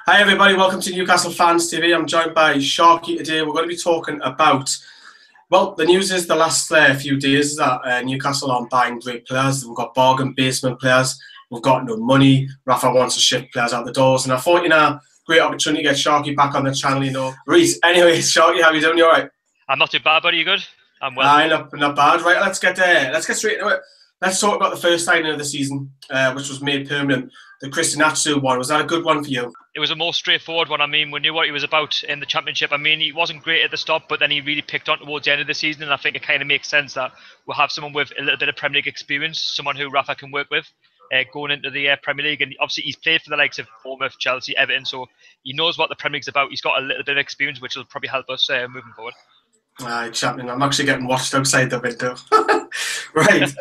Hi everybody, welcome to Newcastle Fans TV. I'm joined by Sharkey today. We're going to be talking about, well, the news is the last few days that Newcastle aren't buying great players. We've got bargain basement players. We've got no money. Rafa wants to ship players out the doors. And I thought, great opportunity to get Sharkey back on the channel, Reese, anyway, Sharkey, how are you doing? You all right? I'm not too bad, buddy. You good? I'm well. Aye, not bad. Right, let's get straight into it. Let's talk about the first signing of the season, which was made permanent. The Christian Atsu one. Was that a good one for you? It was a more straightforward one. I mean, we knew what he was about in the Championship. I mean, he wasn't great at the start, but then he really picked on towards the end of the season. And I think it kind of makes sense that we'll have someone with a little bit of Premier League experience, someone who Rafa can work with going into the Premier League. And obviously, he's played for the likes of Bournemouth, Chelsea, Everton, so he knows what the Premier League's about. He's got a little bit of experience, which will probably help us moving forward. Champion, I'm actually getting watched outside the window. Right.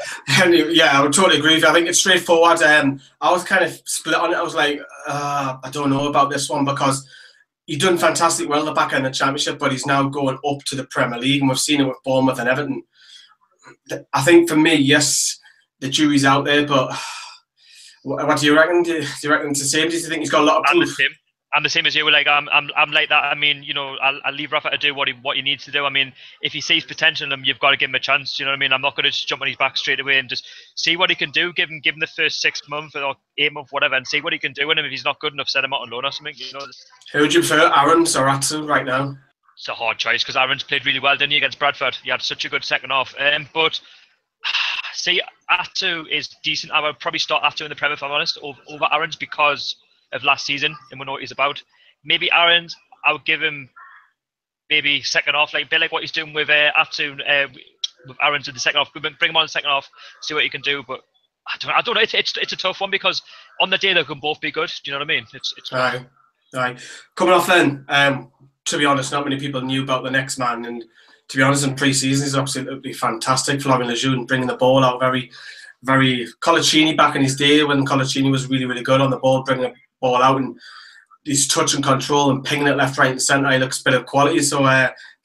Yeah, I would totally agree with you. I think it's straightforward. I was kind of split on it. I was like, I don't know about this one because he's done fantastic well at the back end of the Championship, but he's now going up to the Premier League, and we've seen it with Bournemouth and Everton. I think for me, yes, the jury's out there, but what do you reckon? Do you reckon it's the same? Do you think he's got a lot of proof? I'm the same as you. Like I'm like that. I mean, I'll leave Rafa to do what he needs to do. I mean, if he sees potential in him, you've got to give him a chance. You know what I mean? I'm not going to just jump on his back straight away and just see what he can do. Give him the first 6 months or 8 months, whatever, and see what he can do in him. If he's not good enough, set him out on loan or something. Who would you prefer, Aarons or Atsu right now? It's a hard choice because Aarons played really well, didn't he, against Bradford? He had such a good second half. But see, Atsu is decent. I would probably start Atsu in the Premier, if I'm honest, over Aarons because of last season and we know what he's about. Maybe Aarons, I would give him maybe second half, like a bit like what he's doing with Atsu, with Aarons in the second half. Bring him on in the second half, see what he can do. But I don't know. It's a tough one because on the day they can both be good. Do you know what I mean? It's Aye. Coming off then, to be honest, not many people knew about the next man, and to be honest, in pre-season he's absolutely fantastic. Florian Lejeune bringing the ball out, very, very Colaccini back in his day when Colaccini was really, really good on the ball, bringing the ball out and his touch and control and pinging it left, right, and centre. He looks a bit of quality. So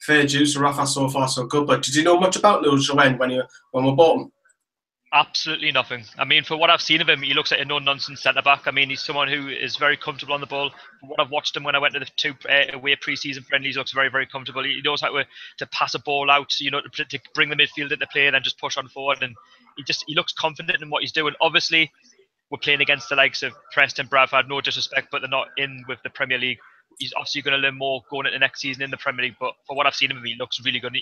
fair dues to Rafa, so far so good. But did you know much about Lejeune when we bought him? Absolutely nothing. I mean, for what I've seen of him, he looks like a no-nonsense centre-back. I mean, he's someone who is very comfortable on the ball. From what I've watched him when I went to the two away pre-season friendlies, he looks very, very comfortable. He knows how to pass a ball out, to bring the midfield into play and then just push on forward. And he looks confident in what he's doing. Obviously, we're playing against the likes of Preston, Bradford, no disrespect, but they're not in with the Premier League. He's obviously going to learn more going into next season in the Premier League, but for what I've seen of him, he looks really good.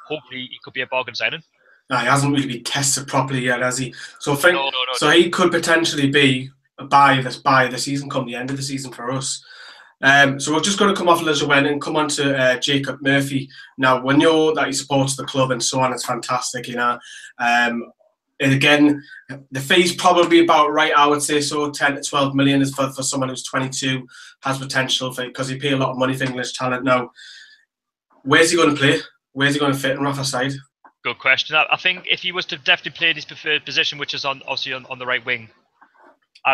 Hopefully, he could be a bargain signing. No, he hasn't really been tested properly yet, has he? So So he could potentially be a buy the season, come the end of the season for us. So we're just going to come off Lejeune and come on to Jacob Murphy. Now, we know that he supports the club and so on. It's fantastic, And again, the fee's probably about right, I would say so. 10 to 12 million is for someone who's 22, has potential because he pay a lot of money for English talent. Now, where's he going to play? Where's he going to fit in Rafa's side? Good question. I think if he was to definitely play his preferred position, which is obviously on the right wing,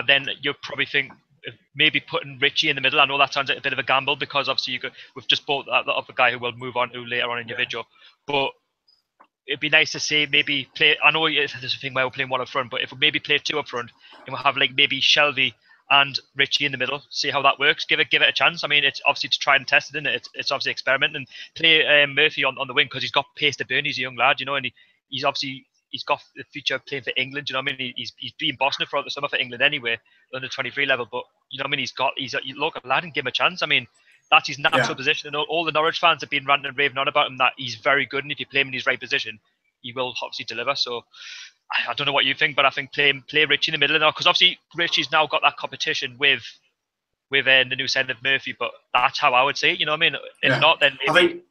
then you'll probably think maybe putting Richie in the middle. I know that sounds like a bit of a gamble because obviously we've just bought that other guy who will move on to later on in your video, but it'd be nice to see maybe play. I know there's a thing where we're playing one up front, but if we maybe play two up front and we'll have like maybe Shelby and Richie in the middle, see how that works. Give it a chance. I mean, it's obviously to try and test it, isn't it? It's obviously experiment and play Murphy on the wing because he's got pace to burn. He's a young lad, and he's got the future playing for England. You know what I mean? He's been bossing it throughout the summer for England anyway, under 23 level. But you know what I mean? He's a local lad and give him a chance. I mean, that's his natural position, and all the Norwich fans have been ranting and raving on about him that he's very good, and if you play him in his right position, he will obviously deliver. So I don't know what you think, but I think play Richie in the middle now because obviously Richie's now got that competition with the new side of Murphy. But that's how I would say it. You know what I mean? If not, then maybe...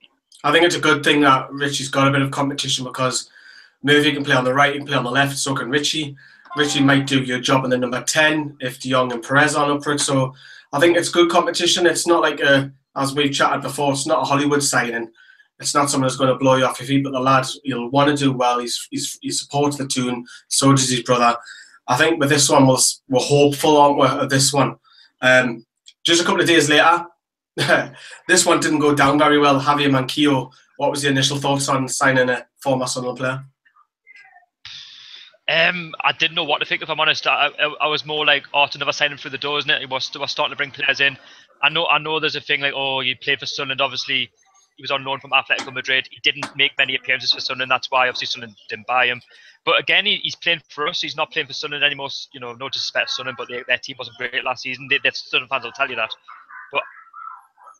I think it's a good thing that Richie's got a bit of competition because Murphy can play on the right, he can play on the left, so can Richie. Richie might do your job in the number 10 if De Jong and Perez are up for it. So I think it's good competition. It's not like as we've chatted before, it's not a Hollywood signing. It's not someone who's going to blow you off your feet, but the lad, he'll want to do well. He supports the tune. So does his brother. I think with this one, we're hopeful, aren't we, of this one. Just a couple of days later, this one didn't go down very well. Javier Manquillo, what was the initial thoughts on signing a former Sunderland player? I didn't know what to think, if I'm honest. I was more like, oh, it's another signing through the door, isn't it? It was starting to bring players in. I know there's a thing like, oh, he played for Sunderland. Obviously, he was on loan from Atletico Madrid. He didn't make many appearances for Sunderland. That's why obviously Sunderland didn't buy him. But again, he's playing for us. He's not playing for Sunderland anymore. You know, no disrespect to Sunderland, but their team wasn't great last season. The Sunderland fans will tell you that. But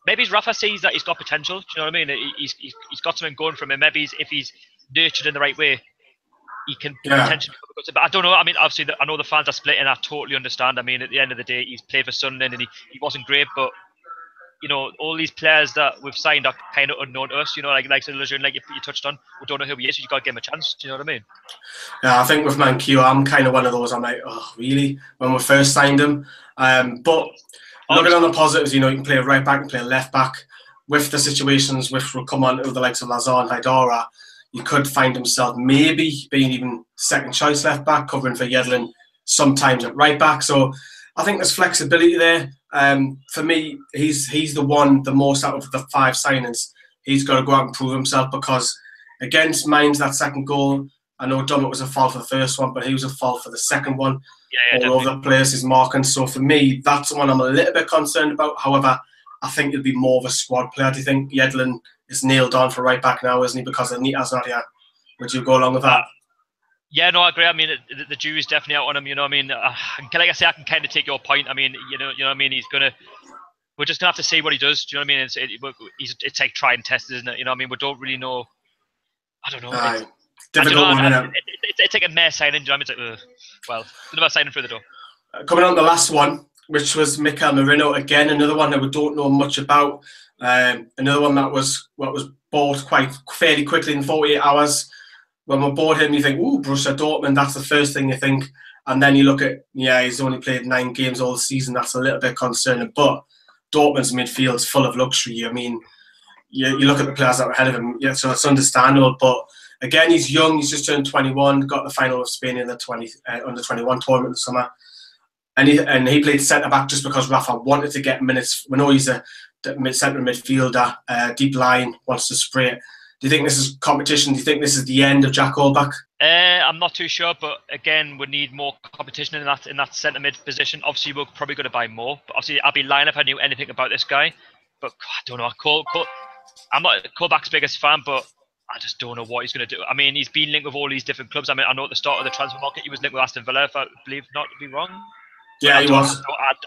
maybe Rafa sees that he's got potential. Do you know what I mean? He's got something going for him. And maybe if he's nurtured in the right way, he can potentially. But I don't know. I mean, obviously, I know the fans are split, and I totally understand. I mean, at the end of the day, he's played for Sunderland, and he wasn't great, but you know, all these players that we've signed are kind of unknown to us. You know, like Lejeune, like you touched on, we don't know who he is. So you got to give him a chance. Do you know what I mean? Yeah, I think with Manquillo, I'm kind of one of those. I'm like, oh, really? When we first signed him, but looking on the positives, you know, you can play a right back and play a left back. With the situations which will come on to the likes of Lazar and Haidara, you could find himself maybe being even second choice left back, covering for Yedlin sometimes at right back. So I think there's flexibility there. For me, he's the most out of the 5 signings. He's got to go out and prove himself, because against Mainz, that second goal, I know Dummett was a foul for the first one, but he was a foul for the second one. All over the place, he's marking. So for me, that's the one I'm a little bit concerned about. However, I think it'll be more of a squad player. Do you think Yedlin is nailed on for right back now, isn't he? Because Anita's not here. Would you go along with that? Yeah, no, I agree. I mean, the jury's definitely out on him. You know, I mean, like I say, I can kind of take your point. I mean, you know what I mean. We're just gonna have to see what he does. Do you know what I mean? It's like try and test, isn't it? You know what I mean? We don't really know. I don't know. It's like a mere signing. Do you know what I mean? It's like, well, it's another signing through the door. Coming on the last one, which was Mikel Merino again, another one that we don't know much about. Another one that was bought quite fairly quickly in 48 hours. When we bought him, you think, ooh, Borussia Dortmund, that's the first thing you think. And then you look at, he's only played 9 games all season. That's a little bit concerning. But Dortmund's midfield's full of luxury. I mean, you look at the players that were ahead of him, so it's understandable. But again, he's young. He's just turned 21, got the final of Spain in the under 21 tournament in the summer. And he played centre-back just because Rafa wanted to get minutes. We know he's a centre midfielder, deep line, wants to spray it. Do you think this is competition? Do you think this is the end of Jack Holbach? I'm not too sure, but again, we need more competition in that centre mid position. Obviously, we're probably going to buy more. But obviously, I'd be lying if I knew anything about this guy. But I don't know. I'm not Holbach's biggest fan, but I just don't know what he's going to do. I mean, he's been linked with all these different clubs. I mean, I know at the start of the transfer market, he was linked with Aston Villa, if I believe not to be wrong. Yeah, he was.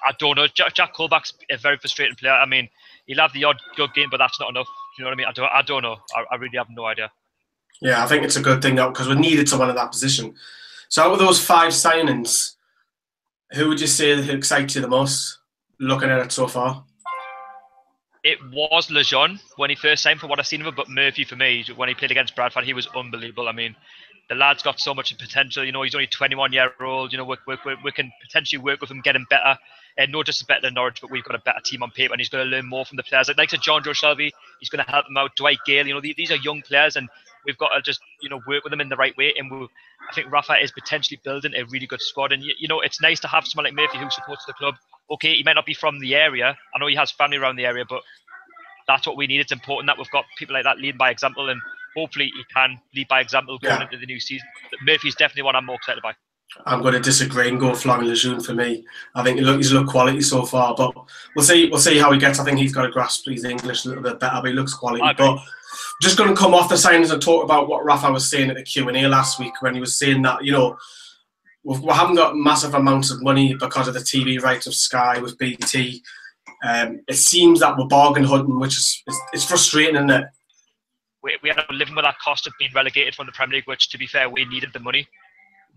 I don't know. Jack Holbach's a very frustrating player. I mean, he'll have the odd good game, but that's not enough. You know what I mean? I don't know. I really have no idea. Yeah, I think it's a good thing now, because we needed someone in that position. So out of those 5 signings, who would you say excites you the most, looking at it so far? It was Lejeune when he first signed, from what I've seen of him, but Murphy for me, when he played against Bradford, he was unbelievable. I mean, the lad's got so much potential. You know, he's only 21-year-old. You know, we can potentially work with him, get him better. And not just better than Norwich, but we've got a better team on paper, and he's going to learn more from the players. Like John Joe Shelby, he's going to help him out. Dwight Gale, you know, these are young players, and we've got to just, you know, work with them in the right way. And I think Rafa is potentially building a really good squad. And you know, it's nice to have someone like Murphy who supports the club. Okay, he might not be from the area. I know he has family around the area, but that's what we need. It's important that we've got people like that leading by example, and hopefully he can lead by example going into the new season. But Murphy's definitely one I'm more excited by. I'm going to disagree and go Florian Lejeune for me. I think he's looked quality so far, but we'll see how he gets. I think he's got to grasp his English a little bit better, but he looks quality. But just going to come off the signings and talk about what Rafa was saying at the Q&A last week, when he was saying that, you know, we haven't got massive amounts of money because of the TV rights of Sky with BT. It seems that we're bargain hunting, which is it's frustrating, isn't it? We ended up living with that cost of being relegated from the Premier League, which, to be fair, we needed the money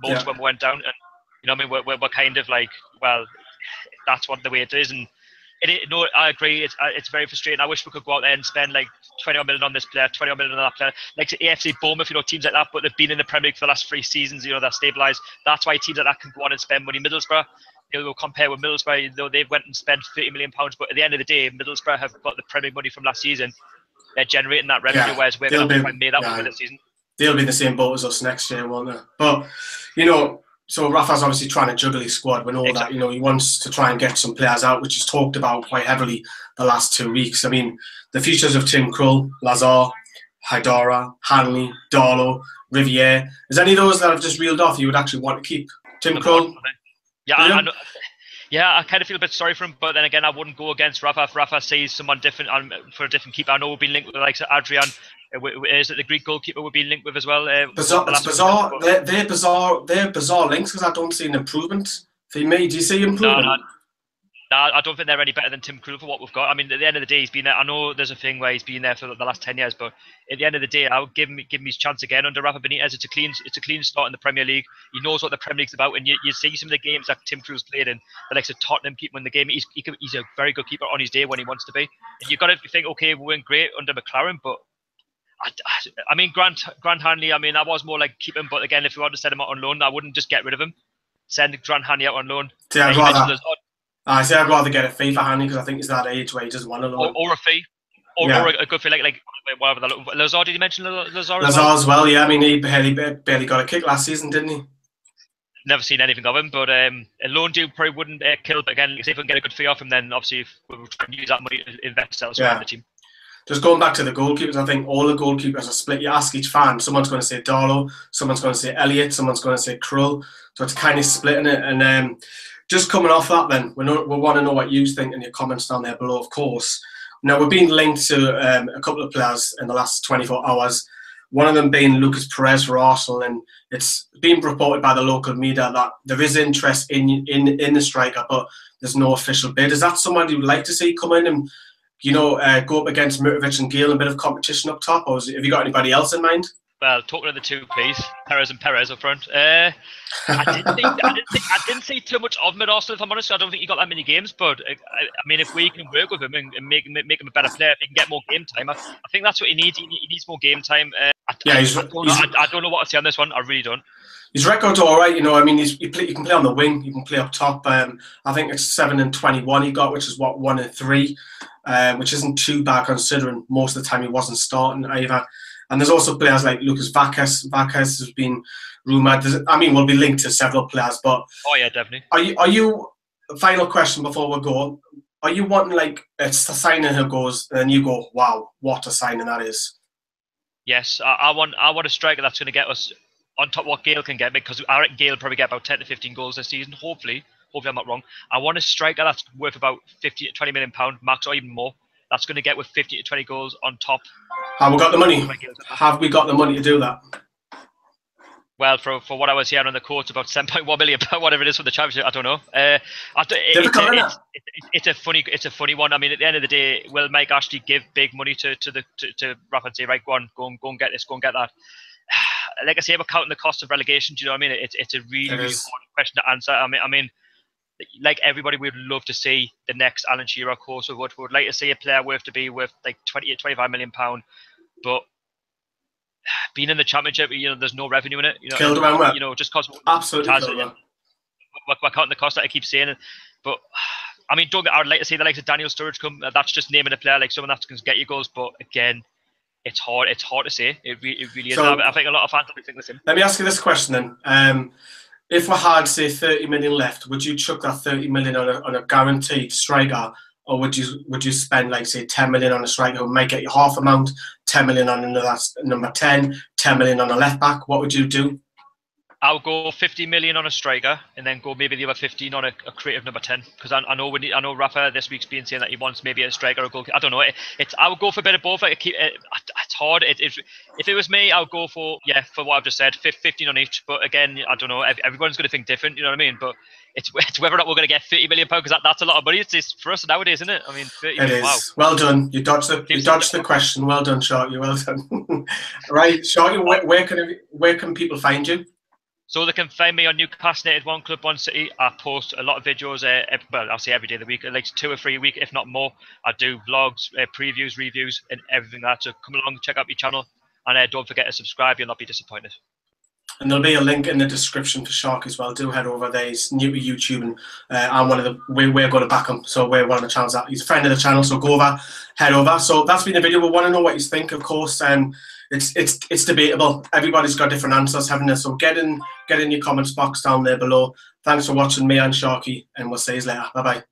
most when we went down. And you know, I mean, we're kind of like, well, that's what the way it is. And no, I agree. It's very frustrating. I wish we could go out there and spend like 20 million on this player, 20 million on that player, like AFC Bournemouth, you know, teams like that. But they've been in the Premier League for the last 3 seasons. You know, they're stabilised. That's why teams like that can go on and spend money. Middlesbrough, you know, we'll compare with Middlesbrough. You know, they went and spent £30 million, but at the end of the day, Middlesbrough have got the Premier League money from last season. They're generating that revenue, whereas we're going to try and make that one this season. They'll be in the same boat as us next year, won't they? But, you know, so Rafa's obviously trying to juggle his squad. We know that, you know, he wants to try and get some players out, which he's talked about quite heavily the last 2 weeks. I mean, the futures of Tim Krul, Lazar, Hydora, Hanley, Darlow, Riviere. Is any of those that I've just reeled off you would actually want to keep? Tim Krul? Yeah, I know. Yeah, I kind of feel a bit sorry for him, but then again, I wouldn't go against Rafa if Rafa sees someone different for a different keeper. I know we've been linked with the likes of Adrian. Is it the Greek goalkeeper we've been linked with as well? Bizarre. It's bizarre. They're bizarre. They're bizarre links because I don't see an improvement for me. Do you see improvement? No, I don't think they're any better than Tim Krul for what we've got. I mean, at the end of the day, he's been there. I know there's a thing where he's been there for the last 10 years, but at the end of the day, I would give him his chance again under Rafa Benitez. It's a clean start in the Premier League. He knows what the Premier League's about, and you see some of the games that Tim Krul's played in, the likes of Tottenham keeping in the game. He's a very good keeper on his day when he wants to be. And you've got to think, okay, we weren't great under McLaren, but I mean, Grant Hanley, I mean, I was more like keep him, but again, if you want to send him out on loan, I wouldn't just get rid of him. Send Grant Hanley out on loan. Yeah, I'd rather get a fee for Hanley because I think he's that age where he doesn't want to loan. Or a fee. Or a good fee, like whatever. Lazar, did you mention Lazar? Lazar as well, yeah. I mean, he barely got a kick last season, didn't he? Never seen anything of him, but a loan deal probably wouldn't kill. But again, if we can get a good fee off him, then obviously we'll try and use that money to invest elsewhere in the team. Just going back to the goalkeepers, I think all the goalkeepers are split. You ask each fan, someone's going to say Darlow, someone's going to say Elliott, someone's going to say Krul. So it's kind of splitting it. And just coming off that then, we want to know what you think in your comments down there below, of course. Now, we're being linked to a couple of players in the last 24 hours, one of them being Lucas Perez for Arsenal, and it's been reported by the local media that there is interest in the striker, but there's no official bid. Is that someone you'd like to see come in and go up against Mitrovic and Gale in a bit of competition up top, or have you got anybody else in mind? Well, talking to the two, please, Perez up front. I didn't see too much of him at Arsenal, if I'm honest. I don't think he got that many games, but I mean, if we can work with him and make him a better player, if he can get more game time, I think that's what he needs. He needs more game time. I don't know what to say on this one. I really don't. His record's all right, I mean, he can play on the wing, he can play up top. I think it's 7 and 21 he got, which is 1 and 3, which isn't too bad considering most of the time he wasn't starting either. And there's also players like Lucas Vázquez. Vázquez has been rumoured. We'll be linked to several players, but oh yeah, definitely. Are you? Final question before we go. Are you wanting like it's the signing who goes, and then you go, wow, what a signing that is? Yes, I want a striker that's going to get us on top of what Gale can get, because I reckon Gale will probably get about 10 to 15 goals this season. Hopefully I'm not wrong. I want a striker that's worth about 50 to 20 million pound max, or even more. That's going to get with 50 to 20 goals on top. Have we got the money? Have we got the money to do that? Well, for what I was hearing on the court, about 7.1 million, whatever it is for the championship, I don't know. It's a funny one. I mean, at the end of the day, will Mike Ashley give big money to Rafa and say, right, go and get this, go and get that? Like I say, we're counting the cost of relegation. Do you know what I mean? It's a really hard question to answer. I mean, like everybody, we'd love to see the next Alan Shearer course. We would like to see a player worth like 20 to 25 million pound, but being in the championship, there's no revenue in it. Killed around that. Just because absolutely we're counting the cost that I keep saying it. But I mean, I'd like to see the likes of Daniel Sturridge come. That's just naming a player, like someone that can get you goals. But again, it's hard to say. It really is. So, I think a lot of fans will think the same. Let me ask you this question then. If we had, say, 30 million left, would you chuck that 30 million on a guaranteed striker, or would you spend, like, say, 10 million on a striker who might get you half amount, 10 million on another number 10, 10 million on a left back? What would you do? I'll go 50 million on a striker, and then go maybe the other 15 on a creative number 10. Because I know Rafa this week's been saying that he wants maybe a striker or a goalkeeper. I don't know. I would go for a bit of both. It's hard. If it was me, I would go for what I've just said, 15 on each. But again, I don't know. Everyone's going to think different. You know what I mean? But it's whether or not we're going to get 30 million pounds, because that's a lot of money. It's for us nowadays, isn't it? I mean, 30 million. It is. Wow. Well done. You dodged the question. Well done, Sharkey. Well done. Right, Sharkey. Where can people find you? So they can find me on Newcastle United, One Club, One City. I post a lot of videos, I'll say every day of the week, like 2 or 3 a week, if not more. I do vlogs, previews, reviews, and everything like that. So come along, check out my channel, and don't forget to subscribe. You'll not be disappointed. And there'll be a link in the description for Shark as well. Do head over there. He's new to YouTube, and we're going to back him. So we're one of the channels that he's a friend of the channel. So go over, head over. So that's been the video. We want to know what you think, of course. It's debatable. Everybody's got different answers, haven't they? So get in your comments box down there below. Thanks for watching me and Sharky, and we'll see you later. Bye bye.